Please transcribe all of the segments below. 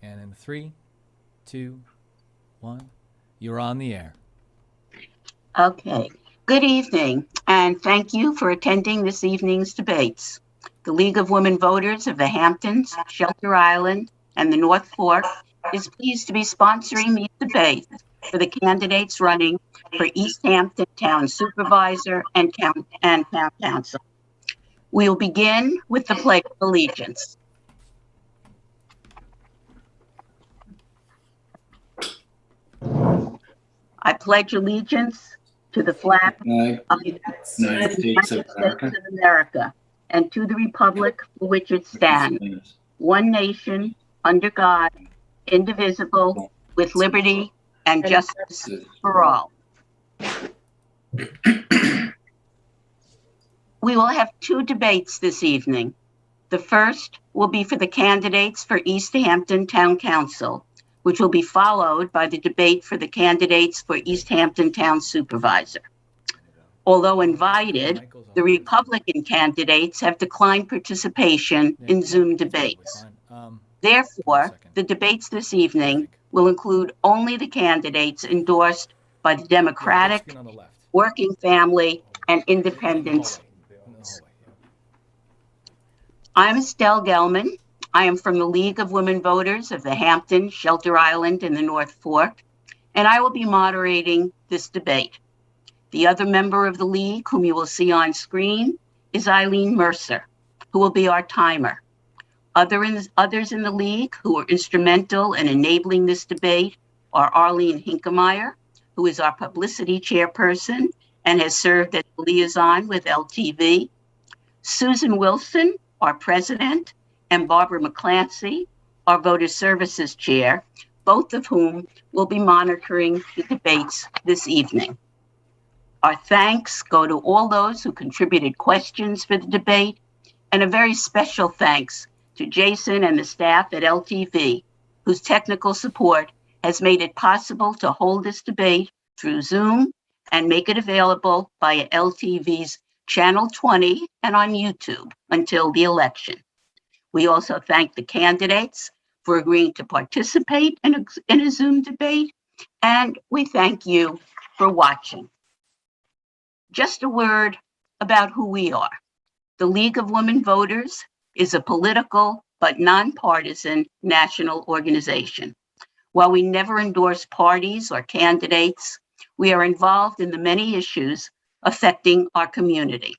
And in 3, 2, 1, you're on the air. Okay. Good evening, and thank you for attending this evening's debates. The League of Women Voters of the Hamptons, Shelter Island, and the North Fork is pleased to be sponsoring these debates for the candidates running for East Hampton Town Supervisor and Town Council. We will begin with the Pledge of Allegiance. I pledge allegiance to the flag of the United States of America and to the republic for which it stands, one nation, under God, indivisible, with liberty and justice for all. We will have 2 debates this evening. The first will be for the candidates for East Hampton Town Council, which will be followed by the debate for the candidates for East Hampton Town Supervisor. Although invited, the Republican candidates have declined participation in Zoom debates. Therefore, the debates this evening will include only the candidates endorsed by the Democratic, Working Family, and Independents. I'm Estelle Gelman. I am from the League of Women Voters of the Hampton, Shelter Island, and the North Fork, and I will be moderating this debate. The other member of the League, whom you will see on screen, is Eileen Mercer, who will be our timer. Others in the League who are instrumental in enabling this debate are Arlene Hinkemeyer, who is our publicity chairperson and has served as liaison with LTV, Susan Wilson, our president, and Barbara McClancy, our Voter Services Chair, both of whom will be monitoring the debates this evening. Our thanks go to all those who contributed questions for the debate, and a very special thanks to Jason and the staff at LTV, whose technical support has made it possible to hold this debate through Zoom and make it available via LTV's Channel 20 and on YouTube until the election. We also thank the candidates for agreeing to participate in a Zoom debate, and we thank you for watching. Just a word about who we are. The League of Women Voters is a political but nonpartisan national organization. While we never endorse parties or candidates, we are involved in the many issues affecting our community.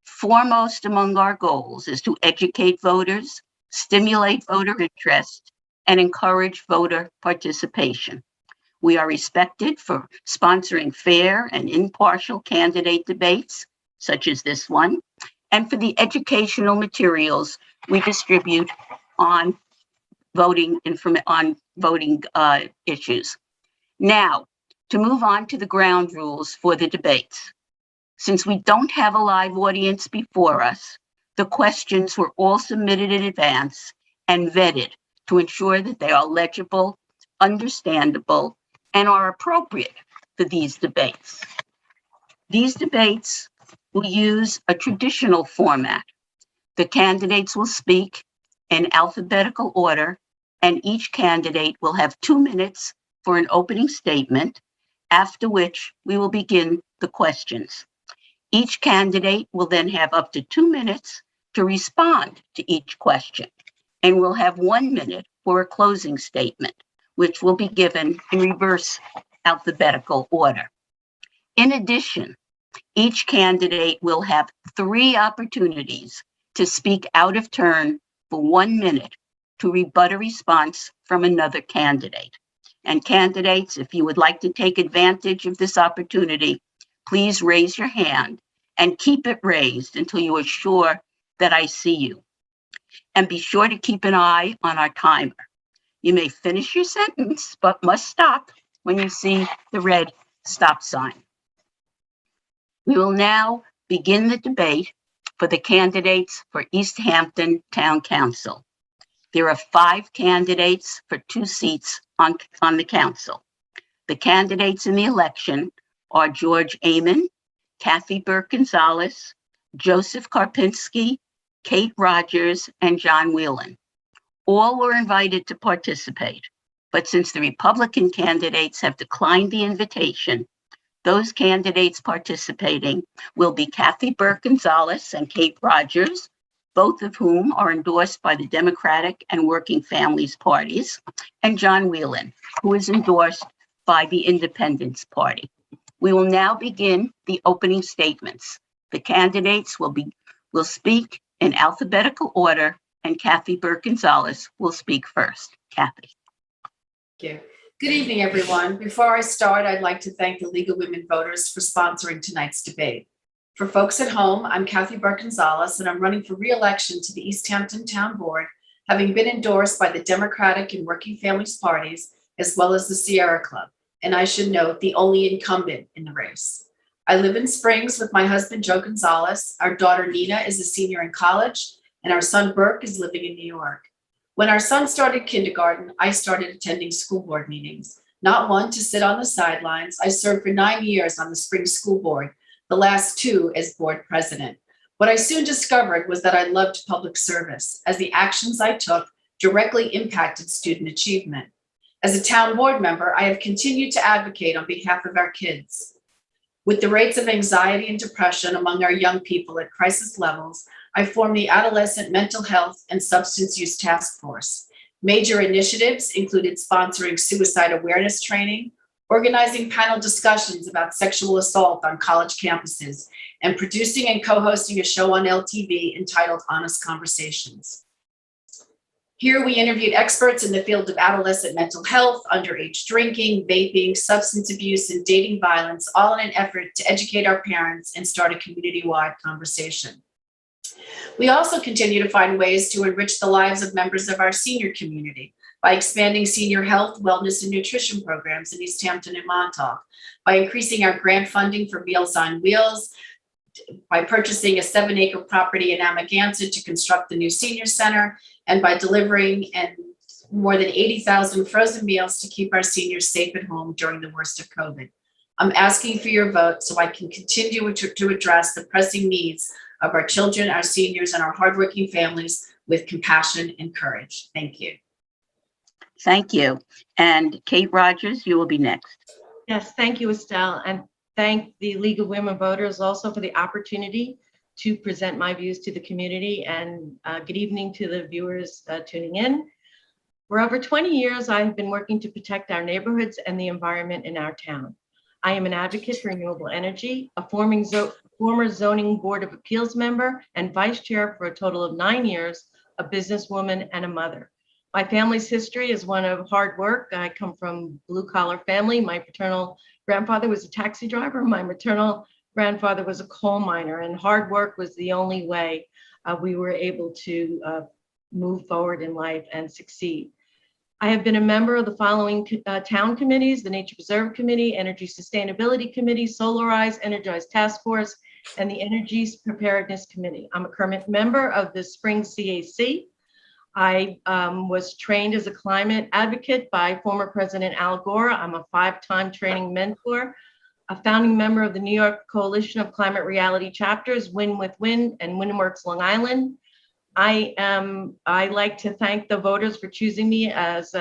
Foremost among our goals is to educate voters, stimulate voter interest, and encourage voter participation. We are respected for sponsoring fair and impartial candidate debates, such as this one, and for the educational materials we distribute on voting issues. Now, to move on to the ground rules for the debates. Since we don't have a live audience before us, the questions were all submitted in advance and vetted to ensure that they are legible, understandable, and are appropriate for these debates. These debates will use a traditional format. The candidates will speak in alphabetical order, and each candidate will have 2 minutes for an opening statement, after which we will begin the questions. Each candidate will then have up to 2 minutes to respond to each question, and will have 1 minute for a closing statement, which will be given in reverse alphabetical order. In addition, each candidate will have 3 opportunities to speak out of turn for 1 minute to rebut a response from another candidate. And candidates, if you would like to take advantage of this opportunity, please raise your hand and keep it raised until you are sure that I see you. And be sure to keep an eye on our timer. You may finish your sentence, but must stop when you see the red stop sign. We will now begin the debate for the candidates for East Hampton Town Council. There are 5 candidates for 2 seats on the council. The candidates in the election are George Amon, Kathy Burke-Gonzalez, Joseph Karpinski, Kate Rogers, and John Whelan. All were invited to participate, but since the Republican candidates have declined the invitation, those candidates participating will be Kathy Burke-Gonzalez and Kate Rogers, both of whom are endorsed by the Democratic and Working Families parties, and John Wieland, who is endorsed by the Independence Party. We will now begin the opening statements. The candidates will speak in alphabetical order, and Kathy Burke-Gonzalez will speak first. Kathy. Thank you. Good evening, everyone. Before I start, I'd like to thank the League of Women Voters for sponsoring tonight's debate. For folks at home, I'm Kathy Burke-Gonzalez, and I'm running for re-election to the East Hampton Town Board, having been endorsed by the Democratic and Working Families parties, as well as the Sierra Club. And I should note, the only incumbent in the race. I live in Springs with my husband, Joe Gonzalez. Our daughter, Nina, is a senior in college, and our son, Burke, is living in New York. When our son started kindergarten, I started attending school board meetings. Not one to sit on the sidelines. I served for 9 years on the Springs School Board, the last 2 as board president. What I soon discovered was that I loved public service, as the actions I took directly impacted student achievement. As a town board member, I have continued to advocate on behalf of our kids. With the rates of anxiety and depression among our young people at crisis levels, I formed the Adolescent Mental Health and Substance Use Task Force. Major initiatives included sponsoring suicide awareness training, organizing panel discussions about sexual assault on college campuses, and producing and co-hosting a show on LTV entitled Honest Conversations. Here we interviewed experts in the field of adolescent mental health, underage drinking, vaping, substance abuse, and dating violence, all in an effort to educate our parents and start a community-wide conversation. We also continue to find ways to enrich the lives of members of our senior community by expanding senior health, wellness, and nutrition programs in East Hampton and Montauk, by increasing our grant funding for Meals on Wheels, by purchasing a 7-acre property in Amagansett to construct the new senior center, and by delivering more than 80,000 frozen meals to keep our seniors safe at home during the worst of COVID. I'm asking for your vote so I can continue to address the pressing needs of our children, our seniors, and our hardworking families with compassion and courage. Thank you. Thank you. And Kate Rogers, you will be next. Yes, thank you, Estelle, and thank the League of Women Voters also for the opportunity to present my views to the community, and good evening to the viewers tuning in. For over 20 years, I've been working to protect our neighborhoods and the environment in our town. I am an advocate for renewable energy, a former zoning board of appeals member, and vice chair for a total of 9 years, a businesswoman and a mother. My family's history is one of hard work. I come from blue collar family. My paternal grandfather was a taxi driver. My maternal grandfather was a coal miner, and hard work was the only way we were able to move forward in life and succeed. I have been a member of the following town committees: the Nature Preserve Committee, Energy Sustainability Committee, Solarize, Energize Task Force, and the Energy Preparedness Committee. I'm a current member of the Springs CAC. I was trained as a climate advocate by former President Al Gore. I'm a 5-time training mentor, a founding member of the New York Coalition of Climate Reality Chapters, Win with Win and WinWorks Long Island. I like to thank the voters for choosing me as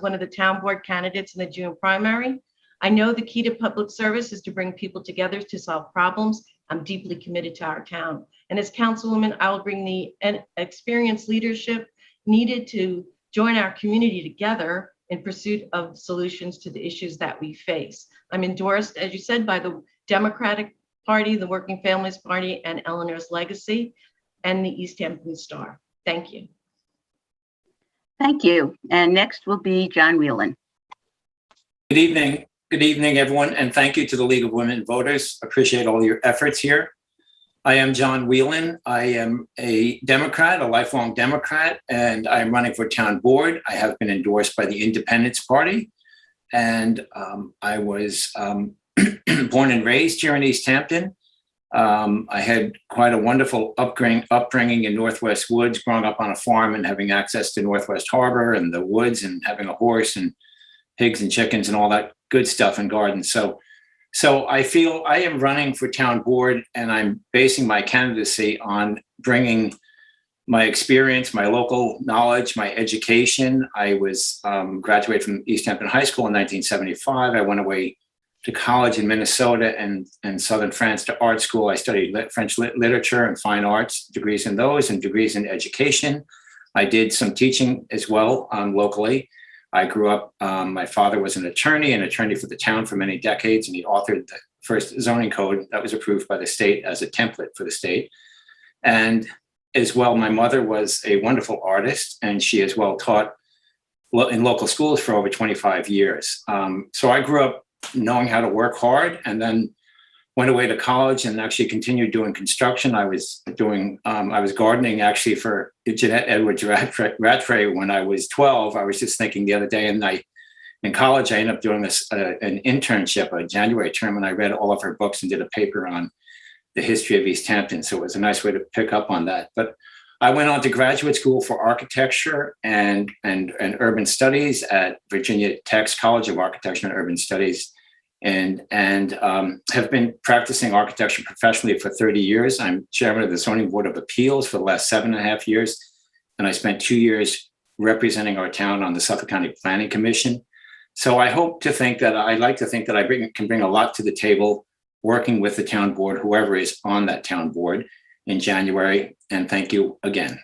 one of the town board candidates in the June primary. I know the key to public service is to bring people together to solve problems. I'm deeply committed to our town. And as councilwoman, I will bring the experienced leadership needed to join our community together in pursuit of solutions to the issues that we face. I'm endorsed, as you said, by the Democratic Party, the Working Families Party, and Eleanor's Legacy, and the East Hampton Star. Thank you. Thank you. And next will be John Whelan. Good evening. Good evening, everyone, and thank you to the League of Women Voters. Appreciate all your efforts here. I am John Wieland. I am a Democrat, a lifelong Democrat, and I am running for town board. I have been endorsed by the Independence Party, and I was born and raised here in East Hampton. I had quite a wonderful upbringing in Northwest Woods, growing up on a farm and having access to Northwest Harbor and the woods and having a horse and pigs and chickens and all that good stuff and gardens. So I feel I am running for town board, and I'm basing my candidacy on bringing my experience, my local knowledge, my education. I was graduated from East Hampton High School in 1975. I went away to college in Minnesota and southern France to art school. I studied French literature and fine arts, degrees in those and degrees in education. I did some teaching as well locally. I grew up, my father was an attorney for the town for many decades, and he authored the first zoning code that was approved by the state as a template for the state. And as well, my mother was a wonderful artist, and she as well taught in local schools for over 25 years. So I grew up knowing how to work hard, and then went away to college and actually continued doing construction. I was gardening actually for Jeanette Edwards Rattray when I was 12. I was just thinking the other day, and in college, I ended up doing an internship, a January term, and I read all of her books and did a paper on the history of East Hampton. So it was a nice way to pick up on that. But I went on to graduate school for architecture and urban studies at Virginia Tech's College of Architecture and Urban Studies, and have been practicing architecture professionally for 30 years. I'm chairman of the Zoning Board of Appeals for the last 7.5 years, and I spent 2 years representing our town on the Suffolk County Planning Commission. So I like to think that I can bring a lot to the table working with the town board, whoever is on that town board in January. And thank you again.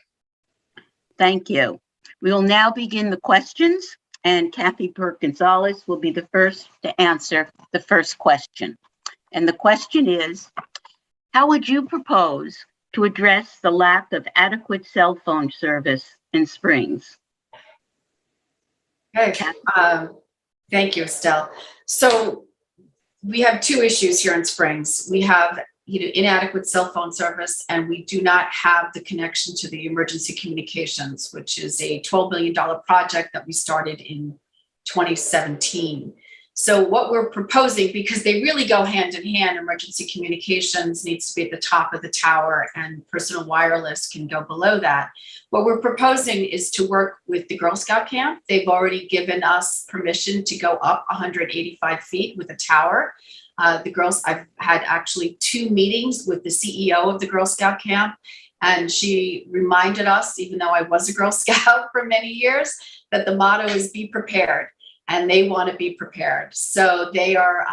Thank you. We will now begin the questions, and Kathy Burke-Gonzalez will be the first to answer the first question. And the question is, how would you propose to address the lack of adequate cell phone service in Springs? Okay. Thank you, Estelle. So we have two issues here in Springs. We have inadequate cell phone service, and we do not have the connection to the emergency communications, which is a $12 million project that we started in 2017. So what we're proposing, because they really go hand in hand, emergency communications needs to be at the top of the tower and personal wireless can go below that. What we're proposing is to work with the Girl Scout camp. They've already given us permission to go up 185 feet with a tower. I've had actually 2 meetings with the CEO of the Girl Scout camp, and she reminded us, even though I was a Girl Scout for many years, that the motto is be prepared, and they want to be prepared. So they are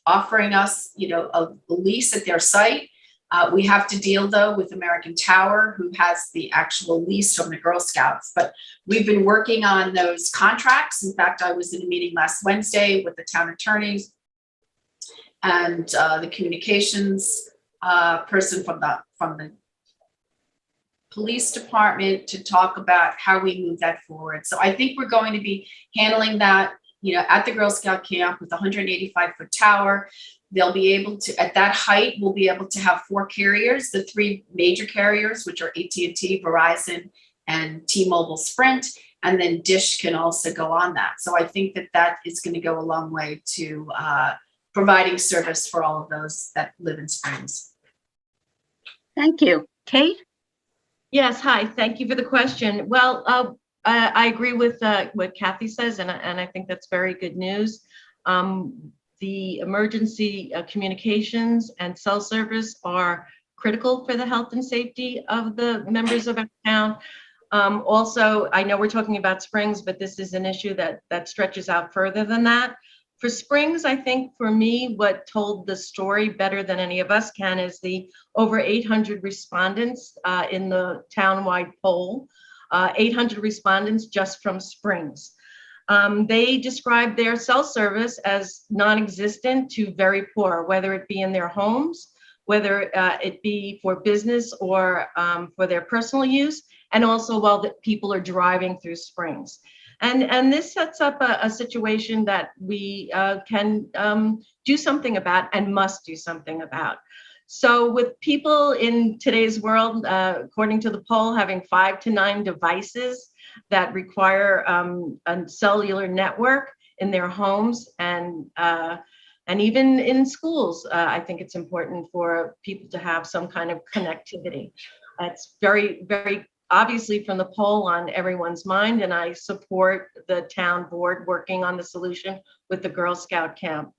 offering us, a lease at their site. We have to deal though with American Tower, who has the actual lease from the Girl Scouts, but we've been working on those contracts. In fact, I was in a meeting last Wednesday with the town attorneys and the communications person from the police department to talk about how we move that forward. So I think we're going to be handling that, at the Girl Scout camp with a 185-foot tower. They'll be able to, at that height, we'll be able to have 4 carriers, the 3 major carriers, which are AT&T, Verizon, and T-Mobile Sprint, and then Dish can also go on that. So I think that is going to go a long way to providing service for all of those that live in Springs. Thank you. Kate? Yes, hi, thank you for the question. Well, I agree with what Kathy says, and I think that's very good news. The emergency communications and cell service are critical for the health and safety of the members of our town. Also, I know we're talking about Springs, but this is an issue that stretches out further than that. For Springs, I think for me, what told the story better than any of us can is the over 800 respondents in the townwide poll, 800 respondents just from Springs. They described their cell service as non-existent to very poor, whether it be in their homes, whether it be for business or for their personal use, and also while the people are driving through Springs. And this sets up a situation that we can do something about and must do something about. So with people in today's world, according to the poll, having 5 to 9 devices that require a cellular network in their homes and even in schools, I think it's important for people to have some kind of connectivity. It's very, very obviously from the poll on everyone's mind, and I support the town board working on the solution with the Girl Scout camp.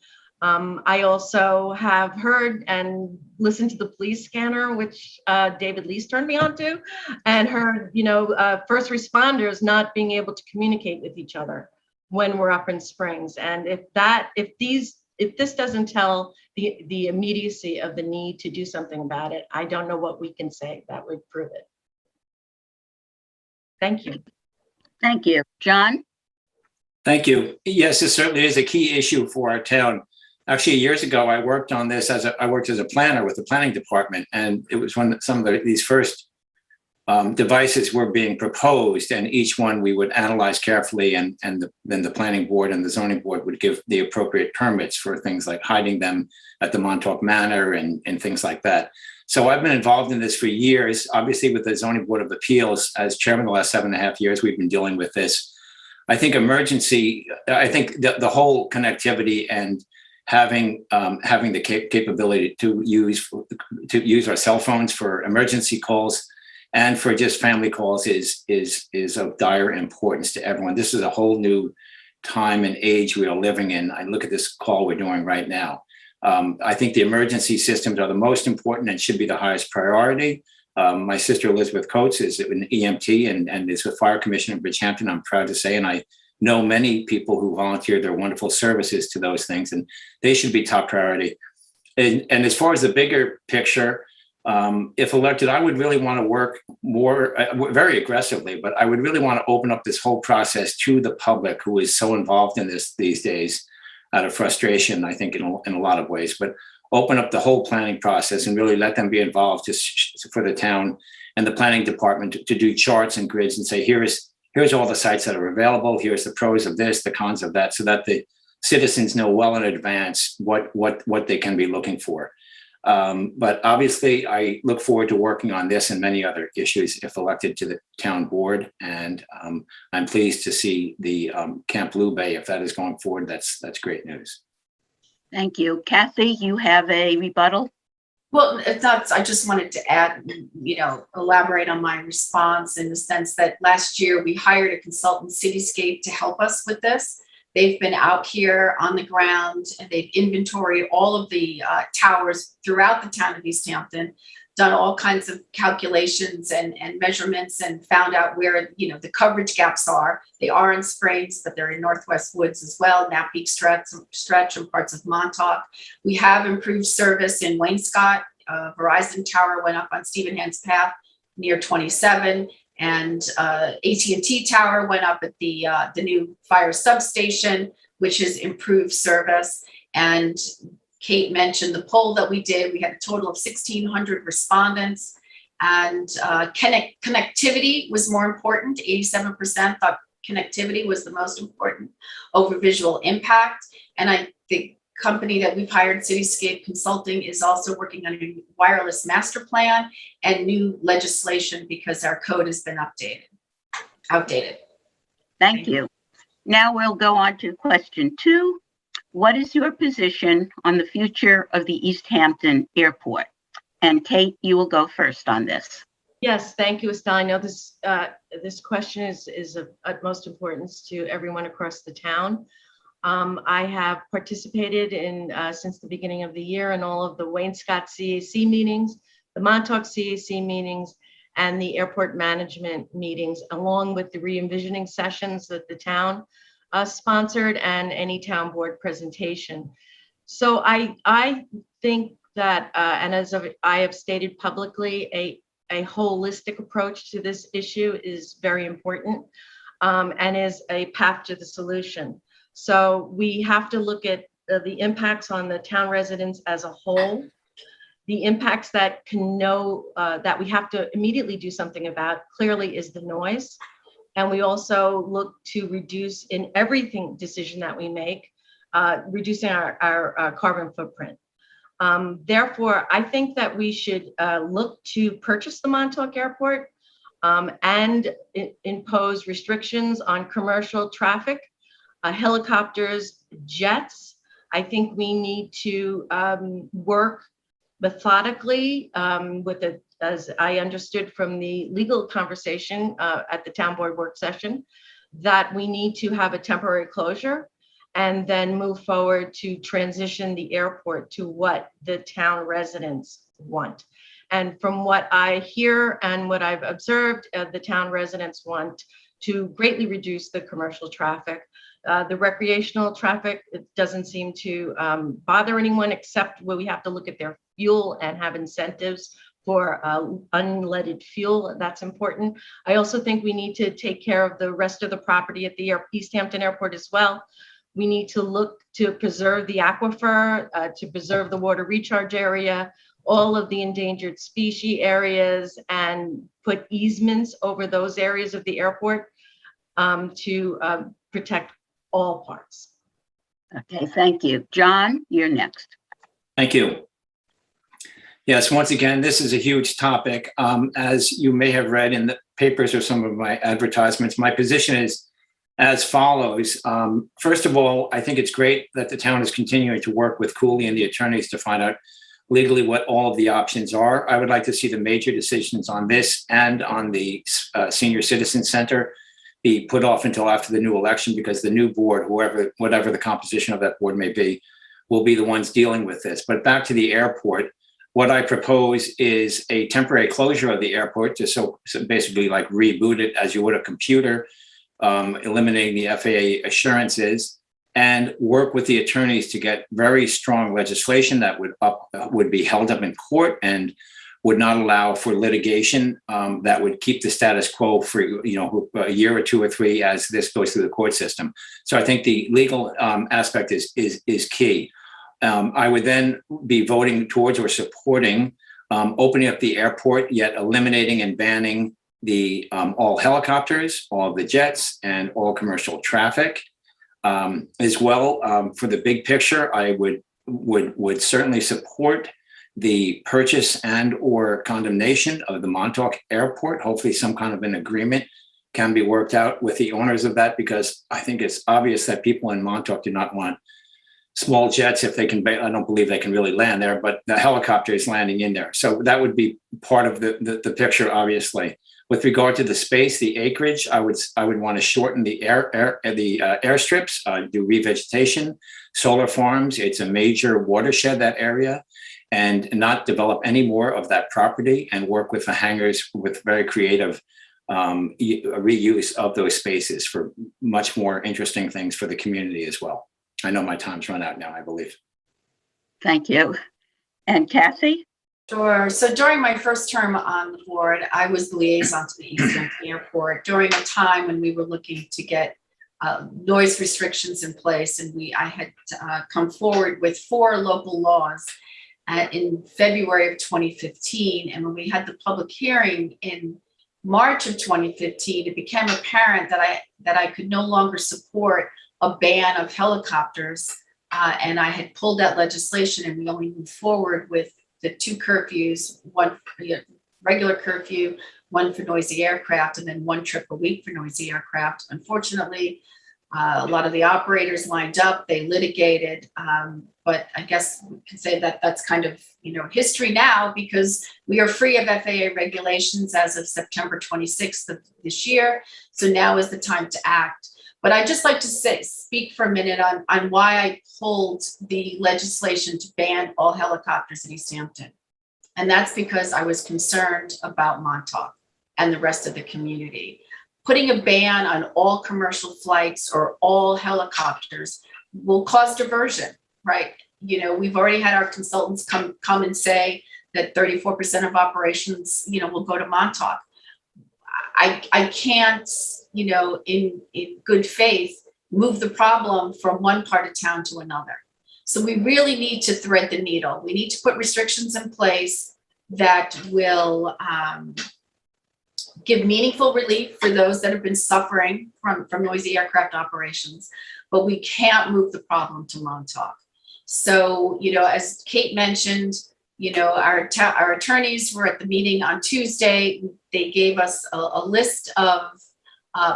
I also have heard and listened to the police scanner, which David Lees turned me on to, and heard, first responders not being able to communicate with each other when we're up in Springs. And if this doesn't tell the immediacy of the need to do something about it, I don't know what we can say that would prove it. Thank you. Thank you. John? Thank you. Yes, this certainly is a key issue for our town. Actually, years ago, I worked on this I worked as a planner with the planning department, and it was when some of these first devices were being proposed, and each one we would analyze carefully, and then the planning board and the zoning board would give the appropriate permits for things like hiding them at the Montauk Manor and things like that. So I've been involved in this for years. Obviously, with the Zoning Board of Appeals, as chairman the last 7.5 years, we've been dealing with this. I think the whole connectivity and having the capability to use our cell phones for emergency calls and for just family calls is of dire importance to everyone. This is a whole new time and age we are living in. I look at this call we're doing right now. I think the emergency systems are the most important and should be the highest priority. My sister Elizabeth Coates is an EMT and is with Fire Commission in Bridgehampton, I'm proud to say, and I know many people who volunteer their wonderful services to those things, and they should be top priority. And as far as the bigger picture, if elected, I would really want to work more, very aggressively, but I would really want to open up this whole process to the public who is so involved in this these days out of frustration, I think, in a lot of ways, but open up the whole planning process and really let them be involved just for the town and the planning department to do charts and grids and say, here's all the sites that are available. Here's the pros of this, the cons of that, so that the citizens know well in advance what they can be looking for. But obviously, I look forward to working on this and many other issues if elected to the town board. And I'm pleased to see the Camp Blue Bay, if that is going forward, that's great news. Thank you. Kathy, you have a rebuttal? Well, I just wanted to add, elaborate on my response in the sense that last year we hired a consultant, Cityscape, to help us with this. They've been out here on the ground and they've inventoried all of the towers throughout the town of East Hampton, done all kinds of calculations and measurements, and found out where the coverage gaps are. They are in Springs, but they're in Northwest Woods as well, Napeak Stretch and parts of Montauk. We have improved service in Wainscott. Verizon Tower went up on Stephenhans Path near 27. And AT&T Tower went up at the new fire substation, which has improved service. And Kate mentioned the poll that we did. We had a total of 1,600 respondents, and connectivity was more important. 87% thought connectivity was the most important over visual impact. And the company that we've hired, Cityscape Consulting, is also working on a wireless master plan and new legislation because our code has been outdated. Thank you. Now we'll go on to question 2. What is your position on the future of the East Hampton Airport? And Kate, you will go first on this. Yes, thank you, Estelle. I know this question is of utmost importance to everyone across the town. I have participated in since the beginning of the year in all of the Wainscott CAC meetings, the Montauk CAC meetings, and the airport management meetings, along with the re-envisioning sessions that the town sponsored and any town board presentation. So I think that, and as I have stated publicly, a holistic approach to this issue is very important and is a path to the solution. So we have to look at the impacts on the town residents as a whole, the impacts that that we have to immediately do something about clearly is the noise. And we also look to reduce in everything decision that we make, reducing our carbon footprint. Therefore, I think that we should look to purchase the Montauk Airport and impose restrictions on commercial traffic, helicopters, jets. I think we need to work methodically as I understood from the legal conversation at the town board work session, that we need to have a temporary closure and then move forward to transition the airport to what the town residents want. And from what I hear and what I've observed, the town residents want to greatly reduce the commercial traffic. The recreational traffic, it doesn't seem to bother anyone, except where we have to look at their fuel and have incentives for unleaded fuel. That's important. I also think we need to take care of the rest of the property at the East Hampton Airport as well. We need to look to preserve the aquifer, to preserve the water recharge area, all of the endangered species areas, and put easements over those areas of the airport to protect all parts. Okay, thank you. John, you're next. Thank you. Yes, once again, this is a huge topic. As you may have read in the papers or some of my advertisements, my position is as follows. First of all, I think it's great that the town is continuing to work with Cooley and the attorneys to find out legally what all of the options are. I would like to see the major decisions on this and on the Senior Citizen Center be put off until after the new election, because the new board, whatever the composition of that board may be, will be the ones dealing with this. But back to the airport, what I propose is a temporary closure of the airport, just so basically like reboot it as you would a computer, eliminating the FAA assurances, and work with the attorneys to get very strong legislation that would be held up in court and would not allow for litigation, that would keep the status quo for a year or 2 or 3 as this goes through the court system. So I think the legal aspect is key. I would then be voting towards or supporting opening up the airport, yet eliminating and banning the all helicopters, all the jets, and all commercial traffic. As well, for the big picture, I would certainly support the purchase and or condemnation of the Montauk Airport. Hopefully some kind of an agreement can be worked out with the owners of that, because I think it's obvious that people in Montauk do not want small jets if they can. I don't believe they can really land there, but the helicopter is landing in there. So that would be part of the picture, obviously. With regard to the space, the acreage, I would want to shorten the airstrips, do revegetation, solar farms. It's a major watershed, that area, and not develop any more of that property, and work with the hangars with very creative reuse of those spaces for much more interesting things for the community as well. I know my time's run out now, I believe. Thank you. And Kathy? Sure. So during my first term on the board, I was the liaison to the East Hampton Airport during a time when we were looking to get noise restrictions in place. And I had come forward with 4 local laws in February of 2015. And when we had the public hearing in March of 2015, it became apparent that I could no longer support a ban of helicopters. And I had pulled that legislation, and we only moved forward with the 2 curfews, one regular curfew, one for noisy aircraft, and then 1 trip a week for noisy aircraft. Unfortunately, a lot of the operators lined up, they litigated, but I guess we can say that that's kind of history now, because we are free of FAA regulations as of September 26th of this year. So now is the time to act. But I'd just like to speak for a minute on why I pulled the legislation to ban all helicopters in East Hampton. And that's because I was concerned about Montauk and the rest of the community. Putting a ban on all commercial flights or all helicopters will cause diversion, right? We've already had our consultants come and say that 34% of operations, will go to Montauk. I can't, in good faith, move the problem from one part of town to another. So we really need to thread the needle. We need to put restrictions in place that will give meaningful relief for those that have been suffering from noisy aircraft operations, but we can't move the problem to Montauk. So, as Kate mentioned, our attorneys were at the meeting on Tuesday. They gave us a list of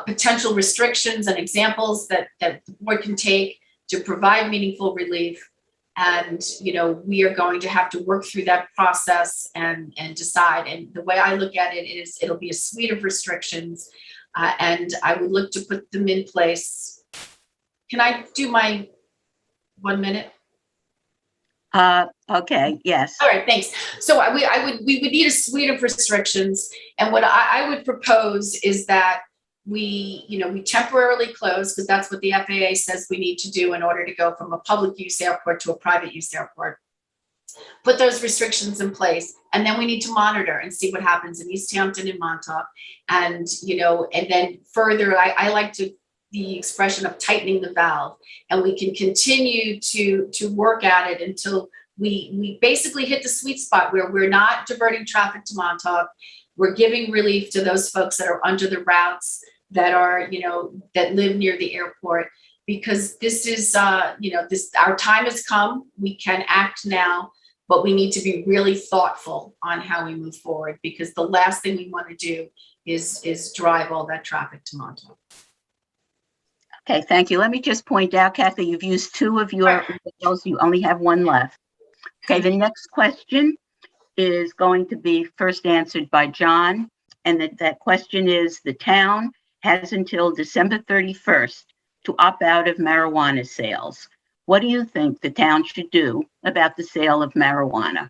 potential restrictions and examples that the board can take to provide meaningful relief. And, we are going to have to work through that process and decide. And the way I look at it is it'll be a suite of restrictions. And I would look to put them in place Can I do my 1 minute? Okay, yes. All right, thanks. So we would need a suite of restrictions, and what I would propose is that we temporarily close, because that's what the FAA says we need to do in order to go from a public use airport to a private use airport. Put those restrictions in place, and then we need to monitor and see what happens in East Hampton and Montauk, and and then further, I like the expression of tightening the valve, and we can continue to work at it until we basically hit the sweet spot where we're not diverting traffic to Montauk. We're giving relief to those folks that are under the routes that are, that live near the airport, because this is, our time has come. We can act now, but we need to be really thoughtful on how we move forward, because the last thing we want to do is drive all that traffic to Montauk. Okay, thank you. Let me just point out, Kathy, you've used 2 of your bills. You only have 1 left. Okay, the next question is going to be first answered by John. And that question is, the town has until December 31st to opt out of marijuana sales. What do you think the town should do about the sale of marijuana?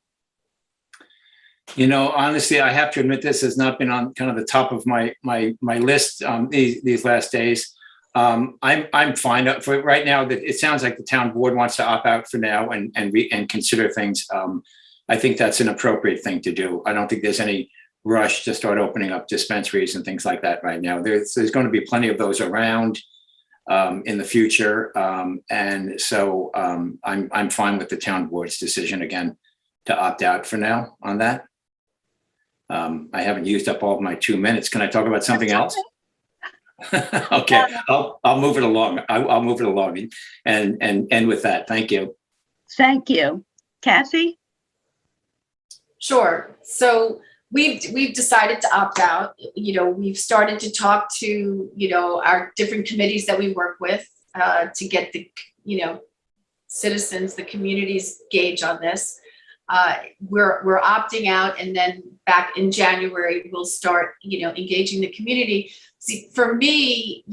Honestly, I have to admit this has not been on kind of the top of my list these last days. I'm fine for right now. That it sounds like the town board wants to opt out for now and consider things. I think that's an appropriate thing to do. I don't think there's any rush to start opening up dispensaries and things like that right now. There's going to be plenty of those around in the future, and so I'm fine with the town board's decision again to opt out for now on that. I haven't used up all of my 2 minutes. Can I talk about something else? Okay, I'll move it along. I'll move it along and end with that. Thank you. Thank you. Kathy? Sure. So we've decided to opt out. We've started to talk to our different committees that we work with to get the citizens, the community's gauge on this. We're opting out, and then back in January we'll start engaging the community. See, for me,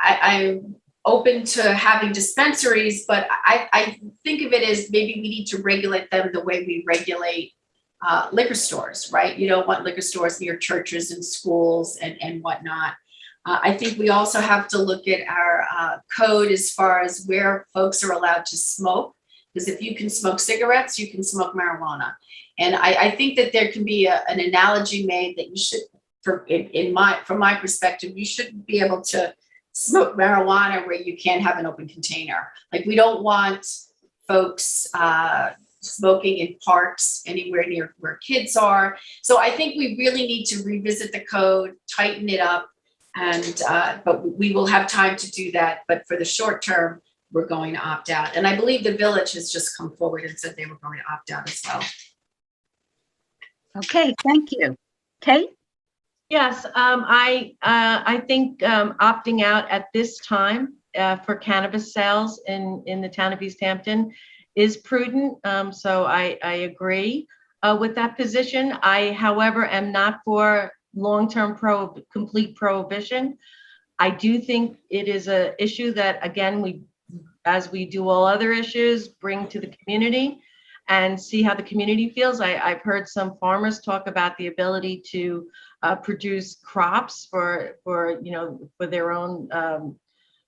I'm open to having dispensaries, but I think of it as maybe we need to regulate them the way we regulate liquor stores, right? You don't want liquor stores near churches and schools and whatnot. I think we also have to look at our code as far as where folks are allowed to smoke, because if you can smoke cigarettes, you can smoke marijuana. And I think that there can be an analogy made that you should, from my perspective, you shouldn't be able to smoke marijuana where you can't have an open container. Like, we don't want folks smoking in parks anywhere near where kids are. So I think we really need to revisit the code, tighten it up, and but we will have time to do that. But for the short term, we're going to opt out. And I believe the village has just come forward and said they were going to opt out as well. Okay, thank you. Kate? Yes, I think opting out at this time for cannabis sales in the town of East Hampton is prudent. So I agree with that position. I, however, am not for long-term complete prohibition. I do think it is an issue that, again, as we do all other issues, bring to the community and see how the community feels. I've heard some farmers talk about the ability to produce crops for their own,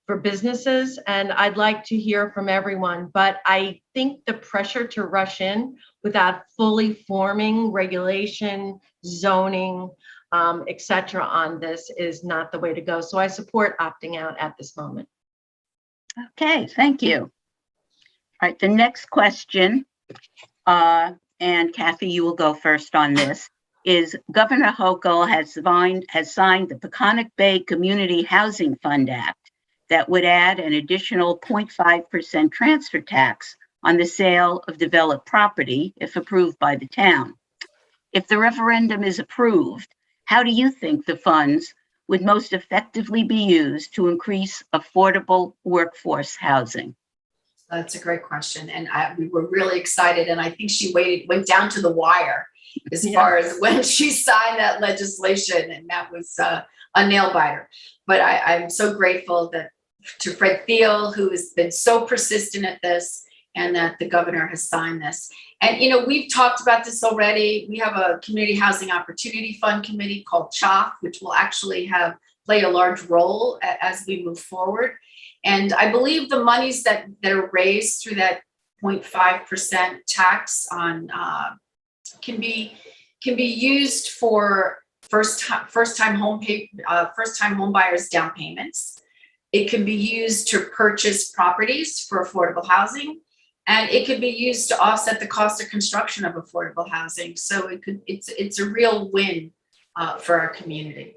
for businesses. And I'd like to hear from everyone, but I think the pressure to rush in without fully forming regulation, zoning, et cetera on this is not the way to go. So I support opting out at this moment. Okay, thank you. All right, the next question, and Kathy, you will go first on this, is Governor Hochul has signed the Peconic Bay Community Housing Fund Act that would add an additional 0.5% transfer tax on the sale of developed property if approved by the town. If the referendum is approved, how do you think the funds would most effectively be used to increase affordable workforce housing? That's a great question. And we were really excited. And I think she went down to the wire as far as when she signed that legislation. And that was a nail biter. But I'm so grateful that to Fred Thiel, who has been so persistent at this, and that the governor has signed this. And, you know, we've talked about this already. We have a Community Housing Opportunity Fund committee called CHOP, which will actually play a large role as we move forward. And I believe the monies that are raised through that 0.5% tax on can be used for first-time home buyers down payments. It can be used to purchase properties for affordable housing, and it could be used to offset the cost of construction of affordable housing. So it's a real win for our community.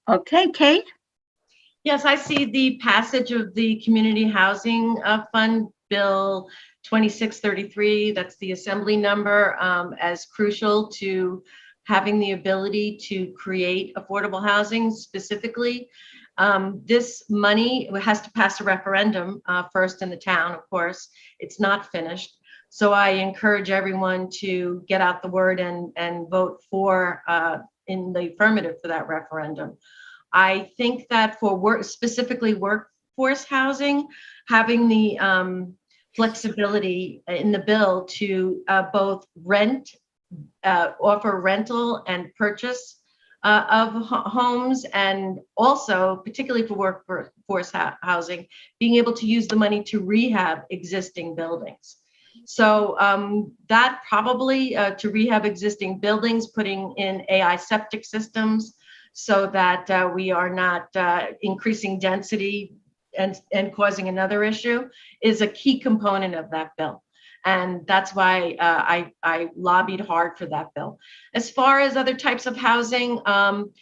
Okay, Kate? Yes, I see the passage of the Community Housing Fund Bill 2633, that's the assembly number, as crucial to having the ability to create affordable housing specifically. This money has to pass a referendum first in the town, of course. It's not finished. So I encourage everyone to get out the word and vote for in the affirmative for that referendum. I think that for specifically workforce housing, having the flexibility in the bill to both offer rental and purchase of homes, and also particularly for workforce housing, being able to use the money to rehab existing buildings. So that probably to rehab existing buildings, putting in AI septic systems so that we are not increasing density and causing another issue, is a key component of that bill. And that's why I lobbied hard for that bill. As far as other types of housing, one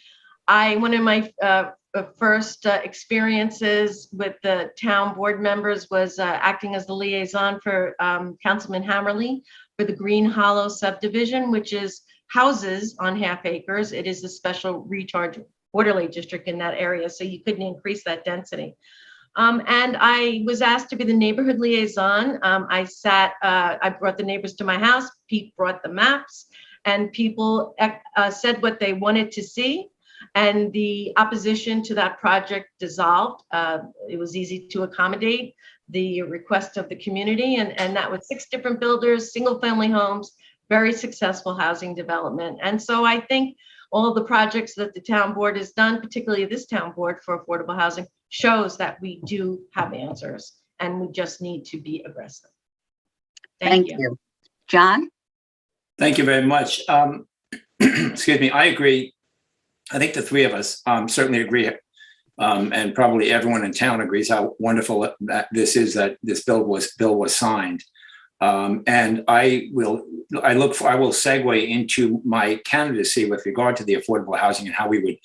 of my first experiences with the town board members was acting as the liaison for Councilman Hammerly for the Green Hollow subdivision, which is houses on half acres. It is a special recharge waterway district in that area, so you couldn't increase that density. And I was asked to be the neighborhood liaison. I brought the neighbors to my house. Pete brought the maps, and people said what they wanted to see. And the opposition to that project dissolved. It was easy to accommodate the request of the community. And that was 6 different builders, single family homes, very successful housing development. And so I think all the projects that the town board has done, particularly this town board for affordable housing, shows that we do have answers, and we just need to be aggressive. Thank you. John? Thank you very much. Excuse me, I agree. I think the three of us certainly agree, and probably everyone in town agrees how wonderful that this is, that this bill was signed. And I will segue into my candidacy with regard to the affordable housing and how we would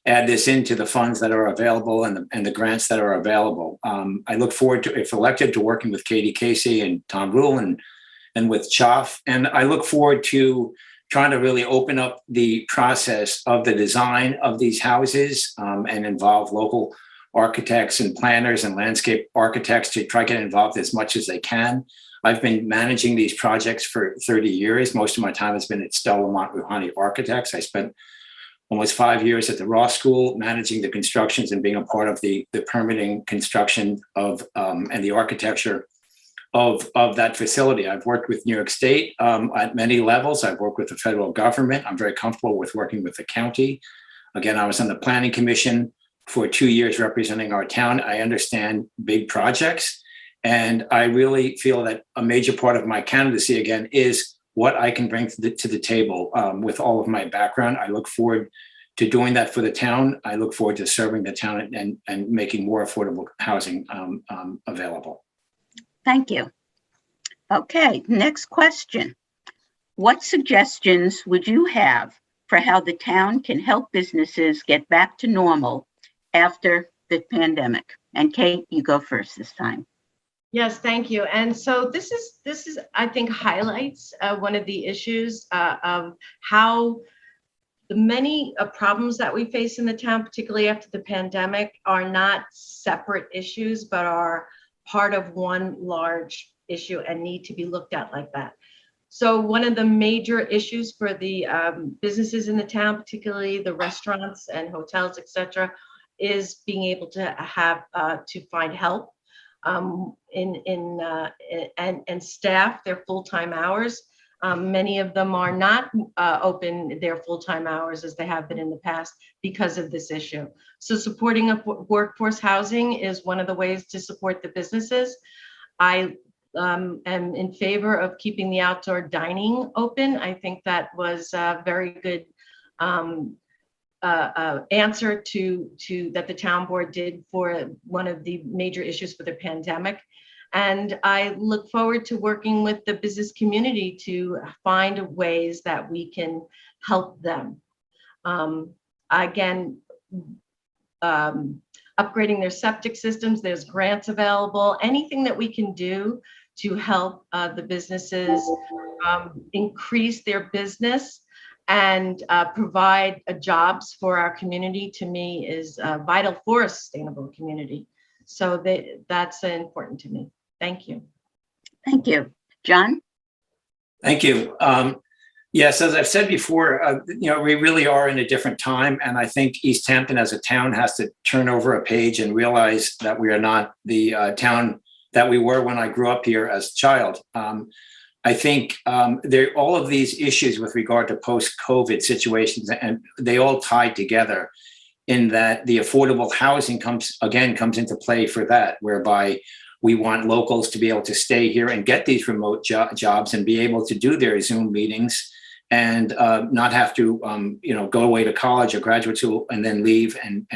add this into the funds that are available and the grants that are available. I look forward to, if elected, to working with Katie Casey and Tom Rule and with Choff. And I look forward to trying to really open up the process of the design of these houses and involve local architects and planners and landscape architects to try to get involved as much as they can. I've been managing these projects for 30 years. Most of my time has been at Stella Rouhani Architects. I spent almost 5 years at the Ross School managing the constructions and being a part of the permitting construction of and the architecture of that facility. I've worked with New York State at many levels. I've worked with the federal government. I'm very comfortable with working with the county. Again, I was on the planning commission for 2 years representing our town. I understand big projects. And I really feel that a major part of my candidacy, again, is what I can bring to the table with all of my background. I look forward to doing that for the town. I look forward to serving the town and making more affordable housing available. Thank you. Okay, next question. What suggestions would you have for how the town can help businesses get back to normal after the pandemic? And Kate, you go first this time. Yes, thank you. And so this is I think highlights one of the issues of how the many problems that we face in the town, particularly after the pandemic, are not separate issues, but are part of one large issue and need to be looked at like that. So one of the major issues for the businesses in the town, particularly the restaurants and hotels, et cetera, is being able to have to find help and staff their full-time hours. Many of them are not open their full-time hours as they have been in the past because of this issue. So supporting of workforce housing is one of the ways to support the businesses. I am in favor of keeping the outdoor dining open. I think that was a very good answer to that the town board did for one of the major issues for the pandemic. And I look forward to working with the business community to find ways that we can help them. Again, upgrading their septic systems, there's grants available, anything that we can do to help the businesses increase their business and provide jobs for our community, to me, is vital for a sustainable community. So that's important to me. Thank you. Thank you. John? Thank you. Yes, as I've said before, we really are in a different time. And I think East Hampton as a town has to turn over a page and realize that we are not the town that we were when I grew up here as a child. I think all of these issues with regard to post-COVID situations, and they all tie together in that the affordable housing comes into play for that, whereby we want locals to be able to stay here and get these remote jobs and be able to do their Zoom meetings and not have to, go away to college or graduate school and then leave and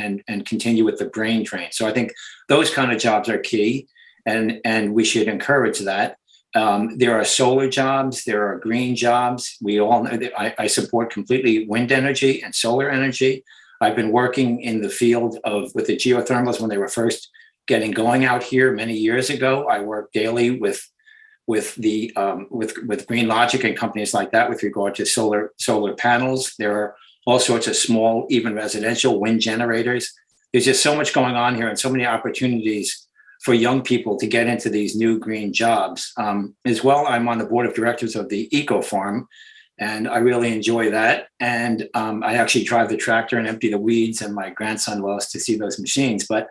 continue with the brain drain. So I think those kind of jobs are key, and we should encourage that. There are solar jobs, there are green jobs. We all know that I support completely wind energy and solar energy. I've been working in the field with the geothermals when they were first getting going out here many years ago. I work daily with Green Logic and companies like that with regard to solar panels. There are all sorts of small, even residential wind generators. There's just so much going on here and so many opportunities for young people to get into these new green jobs. As well, I'm on the board of directors of the Eco Farm, and I really enjoy that. And I actually drive the tractor and empty the weeds, and my grandson loves to see those machines. But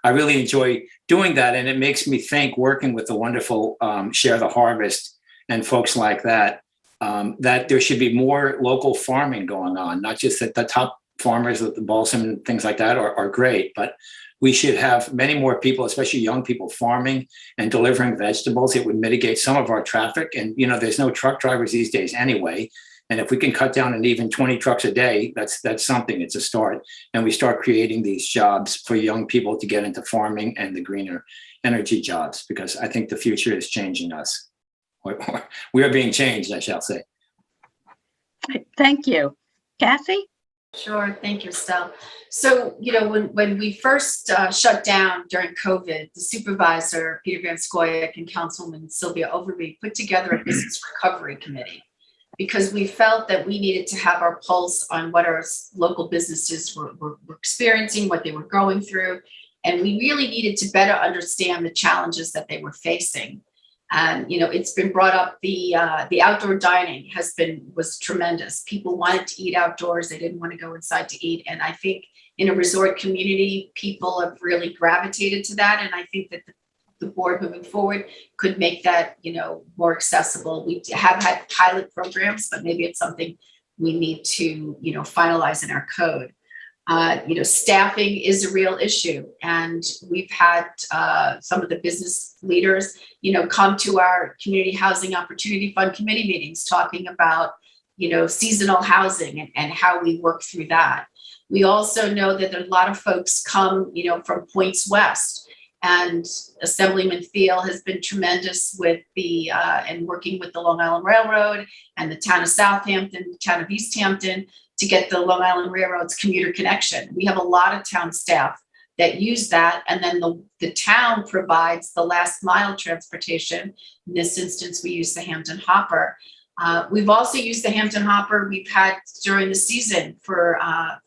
I really enjoy doing that, and it makes me think, working with the wonderful Share the Harvest and folks like that, that there should be more local farming going on, not just that the top farmers with the balsam and things like that are great, but we should have many more people, especially young people, farming and delivering vegetables. It would mitigate some of our traffic. And, there's no truck drivers these days anyway. And if we can cut down on even 20 trucks a day, that's something. It's a start. And we start creating these jobs for young people to get into farming and the greener energy jobs, because I think the future is changing us. We are being changed, I shall say. Thank you. Kathy? Sure. Thank you, Estelle. So, when we first shut down during COVID, the supervisor, Peter Van Scoyoc, and Councilwoman Sylvia Overby put together a business recovery committee, because we felt that we needed to have our pulse on what our local businesses were experiencing, what they were going through. And we really needed to better understand the challenges that they were facing. And, it's been brought up, the outdoor dining was tremendous. People wanted to eat outdoors. They didn't want to go inside to eat. And I think in a resort community, people have really gravitated to that. And I think that the board moving forward could make that, more accessible. We have had pilot programs, but maybe it's something we need to, finalize in our code. Staffing is a real issue, and we've had some of the business leaders, come to our Community Housing Opportunity Fund committee meetings talking about, seasonal housing and how we work through that. We also know that a lot of folks come, from points west, and Assemblyman Thiel has been tremendous with and working with the Long Island Railroad and the town of Southampton, the town of East Hampton, to get the Long Island Railroad's commuter connection. We have a lot of town staff that use that, and then the town provides the last mile transportation. In this instance, we use the Hampton Hopper. We've also used the Hampton Hopper we've had during the season for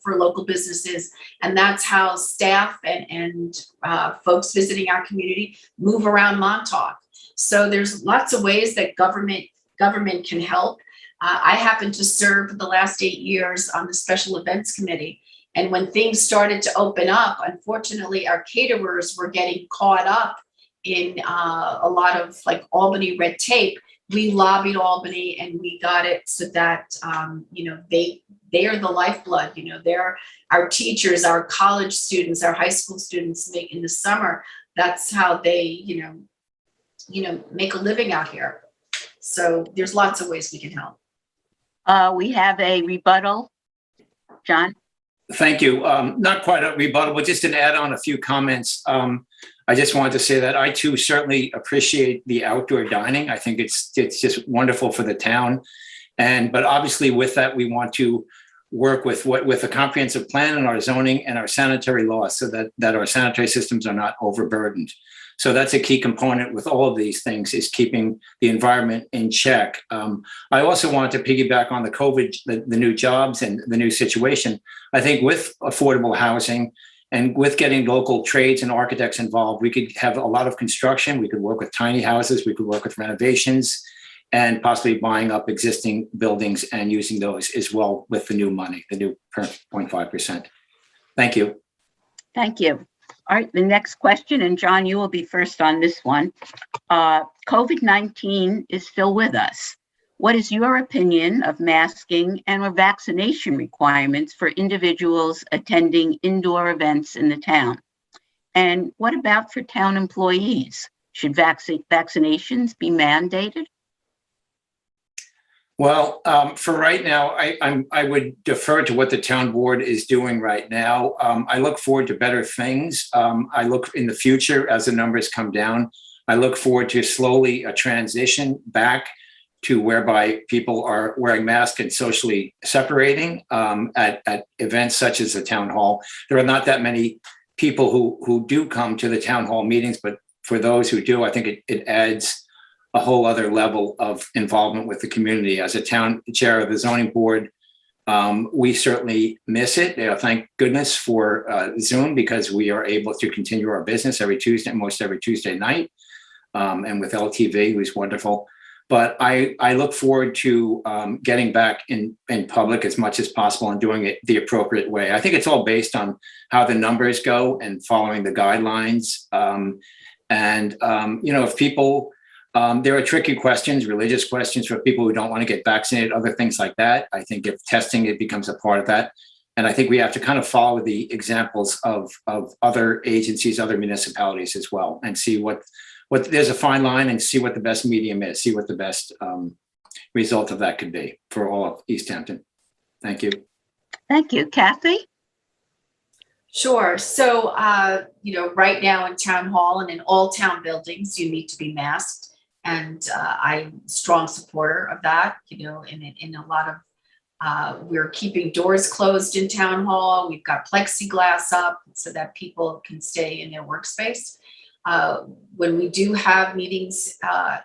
local businesses, and that's how staff and folks visiting our community move around Montauk. So there's lots of ways that government can help. I happen to serve the last 8 years on the Special Events Committee, And when things started to open up, unfortunately, our caterers were getting caught up in a lot of like Albany red tape. We lobbied Albany and we got it so that, they are the lifeblood, they're our teachers, our college students, our high school students make in the summer. That's how they, make a living out here. So there's lots of ways we can help. We have a rebuttal. John? Thank you. Not quite a rebuttal, but just an add on a few comments. I just wanted to say that I too certainly appreciate the outdoor dining. I think it's just wonderful for the town. But obviously with that, we want to work with a comprehensive plan and our zoning and our sanitary laws so that our sanitary systems are not overburdened. So that's a key component with all of these things, is keeping the environment in check. I also want to piggyback on the COVID, the new jobs and the new situation. I think with affordable housing and with getting local trades and architects involved, we could have a lot of construction. We could work with tiny houses. We could work with renovations and possibly buying up existing buildings and using those as well with the new money, the new 0.5%. Thank you. Thank you. All right, the next question, and John, you will be first on this one. COVID-19 is still with us. What is your opinion of masking and or vaccination requirements for individuals attending indoor events in the town? And what about for town employees? Should vaccinations be mandated? Well, for right now, I would defer to what the town board is doing right now. I look forward to better things. I look in the future as the numbers come down. I look forward to slowly a transition back to whereby people are wearing masks and socially separating at events such as the town hall. There are not that many people who do come to the town hall meetings, but for those who do, I think it adds a whole other level of involvement with the community. As a town chair of the zoning board, we certainly miss it. Thank goodness for Zoom, because we are able to continue our business every Tuesday, most every Tuesday night, and with LTV, who's wonderful. But I look forward to getting back in public as much as possible and doing it the appropriate way. I think it's all based on how the numbers go and following the guidelines. If people, there are tricky questions, religious questions for people who don't want to get vaccinated, other things like that. I think if testing, it becomes a part of that. And I think we have to kind of follow the examples of other agencies, other municipalities as well, and see what there's a fine line, and see what the best medium is, see what the best result of that could be for all of East Hampton. Thank you. Thank you. Kathy? Sure. So, right now in town hall and in all town buildings, you need to be masked. And I'm a strong supporter of that, in a lot of, we're keeping doors closed in town hall. We've got plexiglass up so that people can stay in their workspace. When we do have meetings,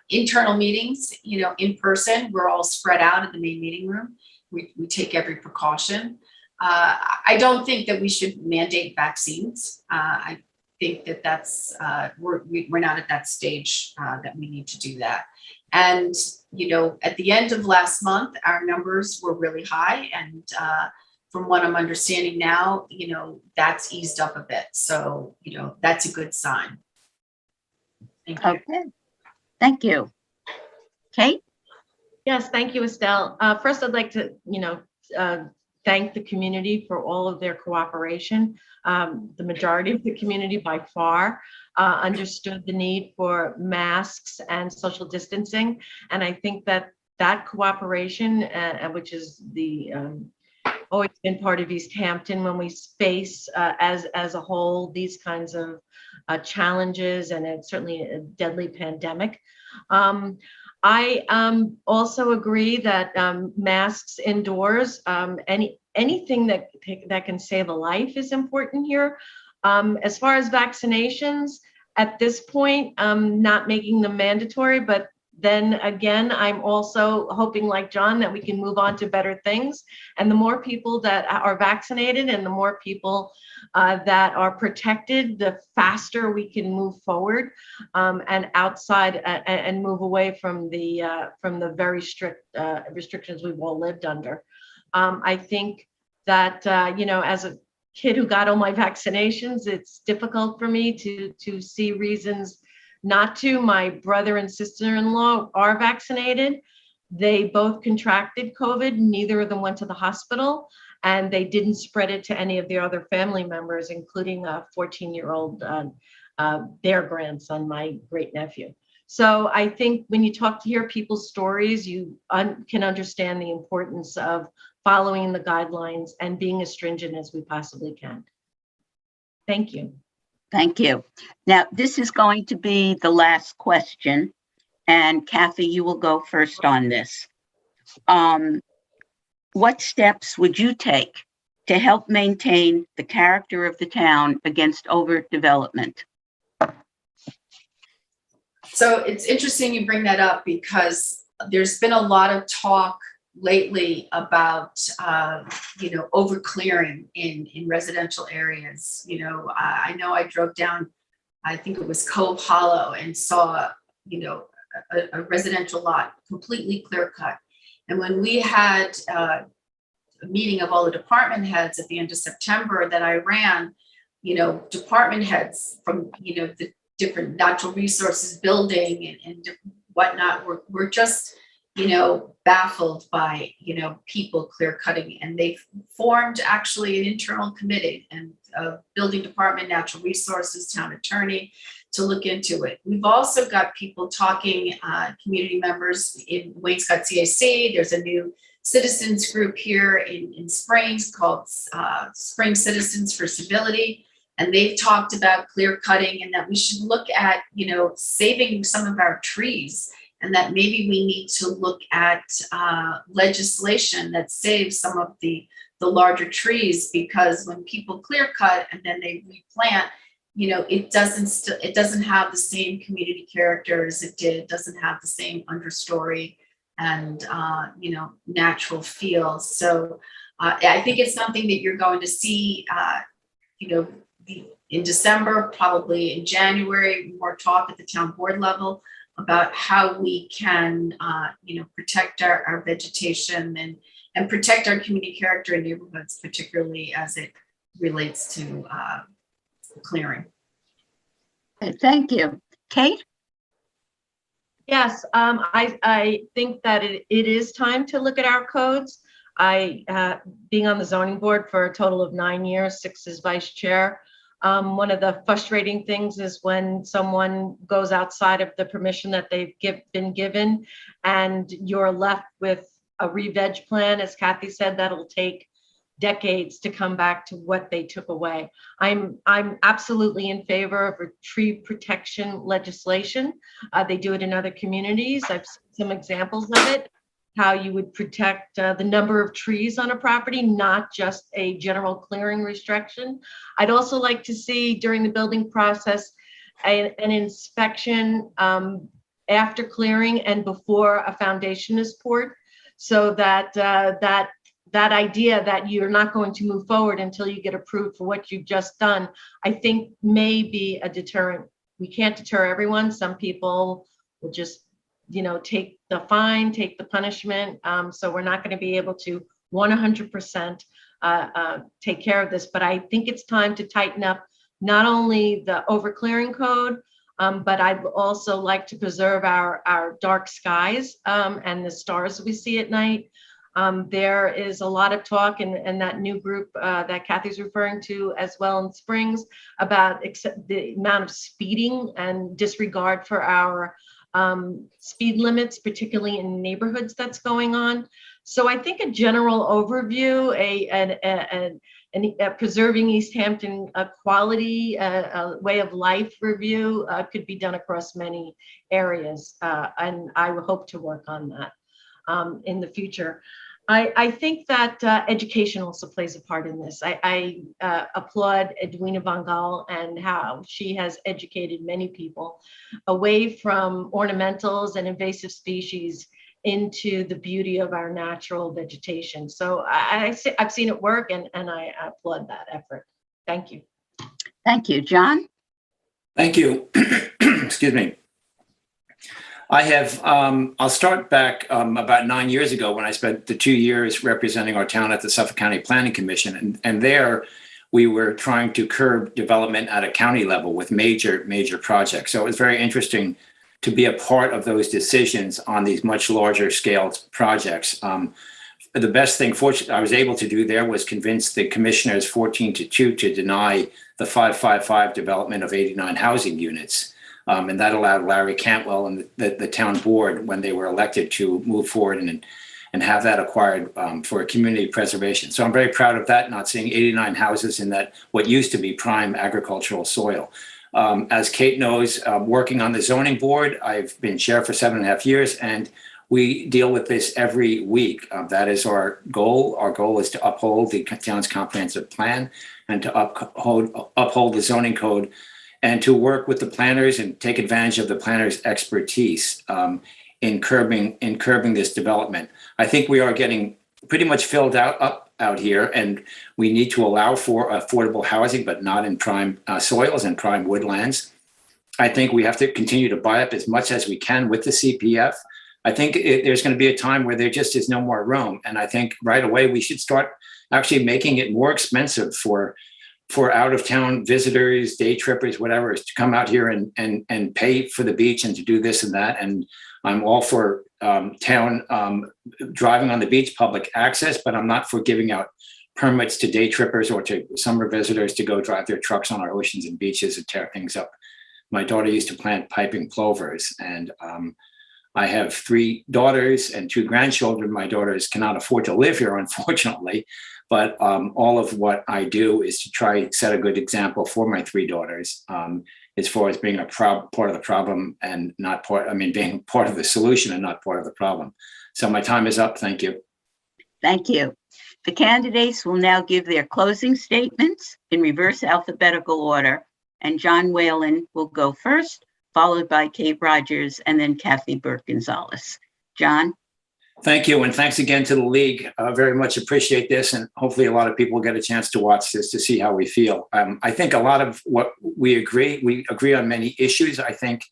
internal meetings, in person, we're all spread out in the main meeting room. We take every precaution. I don't think that we should mandate vaccines. I think that that's we're not at that stage that we need to do that. And at the end of last month, our numbers were really high, and from what I'm understanding now, that's eased up a bit. So that's a good sign. Thank you. Okay. Thank you. Kate? Yes, thank you, Estelle. First, I'd like to, thank the community for all of their cooperation. The majority of the community by far understood the need for masks and social distancing. And I think that cooperation, which is always been part of East Hampton when we face as a whole these kinds of challenges, and it's certainly a deadly pandemic. I also agree that masks indoors, anything that can save a life is important here. As far as vaccinations, at this point, not making them mandatory, but then again, I'm also hoping, like John, that we can move on to better things. And the more people that are vaccinated and the more people that are protected, the faster we can move forward and outside and move away from the very strict restrictions we've all lived under. I think that, as kid who got all my vaccinations. It's difficult for me to see reasons not to. My brother and sister-in-law are vaccinated. They both contracted COVID. Neither of them went to the hospital, and they didn't spread it to any of their other family members, including a 14-year-old, their grandson, my great nephew. So I think when you hear people's stories, you can understand the importance of following the guidelines and being as stringent as we possibly can. Thank you. Thank you. Now, this is going to be the last question, and Kathy, you will go first on this. What steps would you take to help maintain the character of the town against overdevelopment? So it's interesting you bring that up, because there's been a lot of talk lately about, overclearing in residential areas. I know I drove down, I think it was Cove Hollow, and saw, a residential lot completely clear cut. And when we had a meeting of all the department heads at the end of September that I ran, department heads from, the different natural resources building and whatnot were just, baffled by, people clear cutting. And they formed actually an internal committee and building department, natural resources, town attorney to look into it. We've also got people talking, community members in Wainscott CAC. There's a new citizens group here in Springs called Spring Citizens for Civility. And they've talked about clear cutting and that we should look at, saving some of our trees, and that maybe we need to look at legislation that saves some of the larger trees, because when people clear cut and then they replant, it doesn't have the same community character as it did. It doesn't have the same understory and natural feel. So I think it's something that you're going to see, in December, probably in January, more talk at the town board level about how we can, protect our vegetation and protect our community character in neighborhoods, particularly as it relates to clearing. Thank you. Kate? Yes, I think that it is time to look at our codes. Being on the zoning board for a total of 9 years, 6 as vice chair, one of the frustrating things is when someone goes outside of the permission that they've been given, and you're left with a re-veg plan, as Kathy said, that'll take decades to come back to what they took away. I'm absolutely in favor of a tree protection legislation. They do it in other communities. I've seen some examples of it, how you would protect the number of trees on a property, not just a general clearing restriction. I'd also like to see during the building process an inspection after clearing and before a foundation is poured, so that that idea that you're not going to move forward until you get approved for what you've just done, I think may be a deterrent. We can't deter everyone. Some people will just, take the fine, take the punishment. So we're not going to be able to 100% take care of this. But I think it's time to tighten up not only the overclearing code, but I'd also like to preserve our dark skies and the stars we see at night. There is a lot of talk in that new group that Kathy's referring to as well in Springs about the amount of speeding and disregard for our speed limits, particularly in neighborhoods, that's going on. So I think a general overview, a preserving East Hampton quality a way of life review could be done across many areas, and I would hope to work on that in the future. I think that education also plays a part in this. I applaud Edwina Von Gaal and how she has educated many people away from ornamentals and invasive species into the beauty of our natural vegetation. So I've seen it work, and I applaud that effort. Thank you. Thank you. John? Thank you. Excuse me. I have, I'll start back about 9 years ago when I spent the 2 years representing our town at the Suffolk County Planning Commission. And there we were trying to curb development at a county level with major projects. So it was very interesting to be a part of those decisions on these much larger scale projects. The best thing, fortunately, I was able to do there was convince the commissioners 14-2 to deny the 555 development of 89 housing units. And that allowed Larry Cantwell and the town board, when they were elected, to move forward and have that acquired for community preservation. So I'm very proud of that, not seeing 89 houses in that what used to be prime agricultural soil. As Kate knows, working on the zoning board, I've been chair for 7.5 years, and we deal with this every week. That is our goal. Our goal is to uphold the town's comprehensive plan and to uphold the zoning code, and to work with the planners and take advantage of the planners' expertise in curbing this development. I think we are getting pretty much filled out here, and we need to allow for affordable housing, but not in prime soils and prime woodlands. I think we have to continue to buy up as much as we can with the CPF. I think there's going to be a time where there just is no more room, and I think right away we should start actually making it more expensive for out-of-town visitors, day trippers, whatever, is to come out here and pay for the beach and to do this and that. And I'm all for town driving on the beach, public access, but I'm not for giving out permits to day trippers or to summer visitors to go drive their trucks on our oceans and beaches and tear things up. My daughter used to plant piping plovers, and I have 3 daughters and 2 grandchildren. My daughters cannot afford to live here, unfortunately, but all of what I do is to try to set a good example for my 3 daughters, as far as being a part of the problem and not being part of the solution and not part of the problem. So my time is up. Thank you. Thank you. The candidates will now give their closing statements in reverse alphabetical order, and John Whelan will go first, followed by Kate Rogers, and then Kathy Burke-Gonzalez. John? Thank you, and thanks again to the League. Very much appreciate this, and hopefully a lot of people get a chance to watch this to see how we feel. I think a lot of what we agree on many issues. I think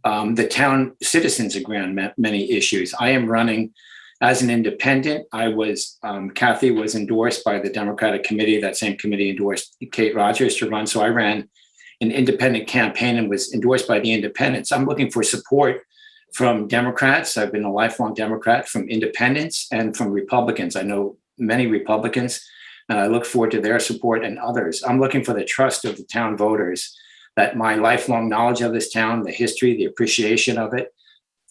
the town citizens agree on many issues. I am running as an independent. Kathy was endorsed by the Democratic committee. That same committee endorsed Kate Rogers to run, so I ran an independent campaign and was endorsed by the independents. I'm looking for support from Democrats. I've been a lifelong Democrat, from independents, and from Republicans. I know many Republicans, and I look forward to their support and others. I'm looking for the trust of the town voters, that my lifelong knowledge of this town, the history, the appreciation of it.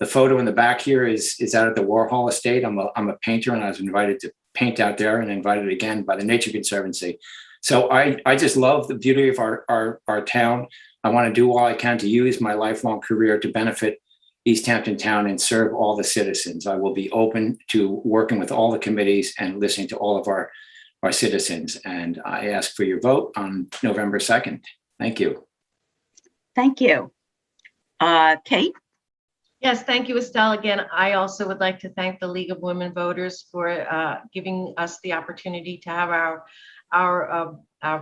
The photo in the back here is out at the Warhol estate. I'm a painter, and I was invited to paint out there, and invited again by the Nature Conservancy. So I just love the beauty of our town. I want to do all I can to use my lifelong career to benefit East Hampton Town and serve all the citizens. I will be open to working with all the committees and listening to all of our citizens. And I ask for your vote on November 2nd. Thank you. Thank you. Kate? Yes, thank you, Estelle. Again, I also would like to thank the League of Women Voters for giving us the opportunity to have our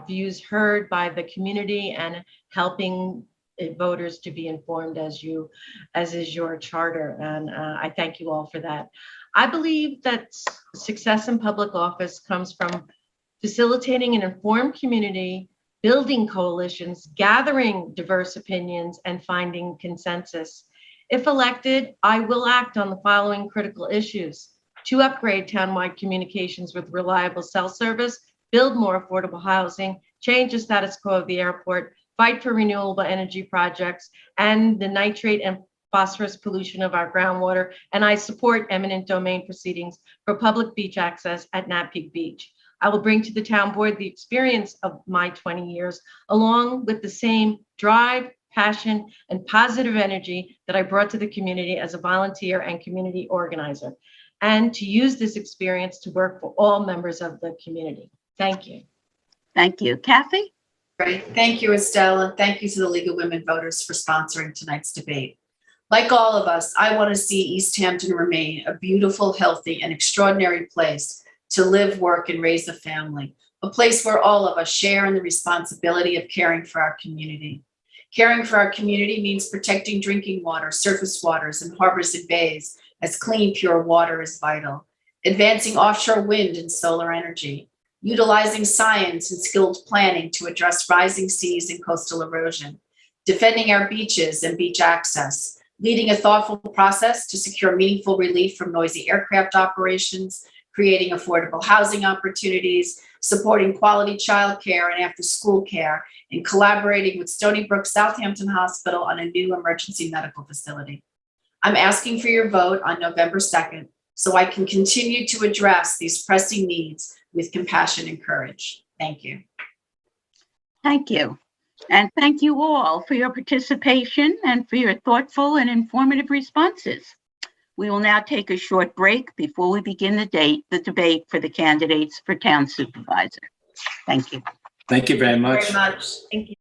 views heard by the community and helping voters to be informed as is your charter. And I thank you all for that. I believe that success in public office comes from facilitating an informed community, building coalitions, gathering diverse opinions, and finding consensus. If elected, I will act on the following critical issues: to upgrade townwide communications with reliable cell service, build more affordable housing, change the status quo of the airport, fight for renewable energy projects and the nitrate and phosphorus pollution of our groundwater, and I support eminent domain proceedings for public beach access at Nat Peg Beach. I will bring to the town board the experience of my 20 years, along with the same drive, passion, and positive energy that I brought to the community as a volunteer and community organizer, and to use this experience to work for all members of the community. Thank you. Thank you. Kathy? Great. Thank you, Estelle, and thank you to the League of Women Voters for sponsoring tonight's debate. Like all of us, I want to see East Hampton remain a beautiful, healthy, and extraordinary place to live, work, and raise a family, a place where all of us share in the responsibility of caring for our community. Caring for our community means protecting drinking water, surface waters, and harbors and bays, as clean, pure water is vital, advancing offshore wind and solar energy, utilizing science and skilled planning to address rising seas and coastal erosion, defending our beaches and beach access, leading a thoughtful process to secure meaningful relief from noisy aircraft operations, creating affordable housing opportunities, supporting quality childcare and after-school care, and collaborating with Stony Brook Southampton Hospital on a new emergency medical facility. I'm asking for your vote on November 2nd so I can continue to address these pressing needs with compassion and courage. Thank you. Thank you. And thank you all for your participation and for your thoughtful and informative responses. We will now take a short break before we begin the debate for the candidates for town supervisor. Thank you. Thank you very much. Very much. Thank you.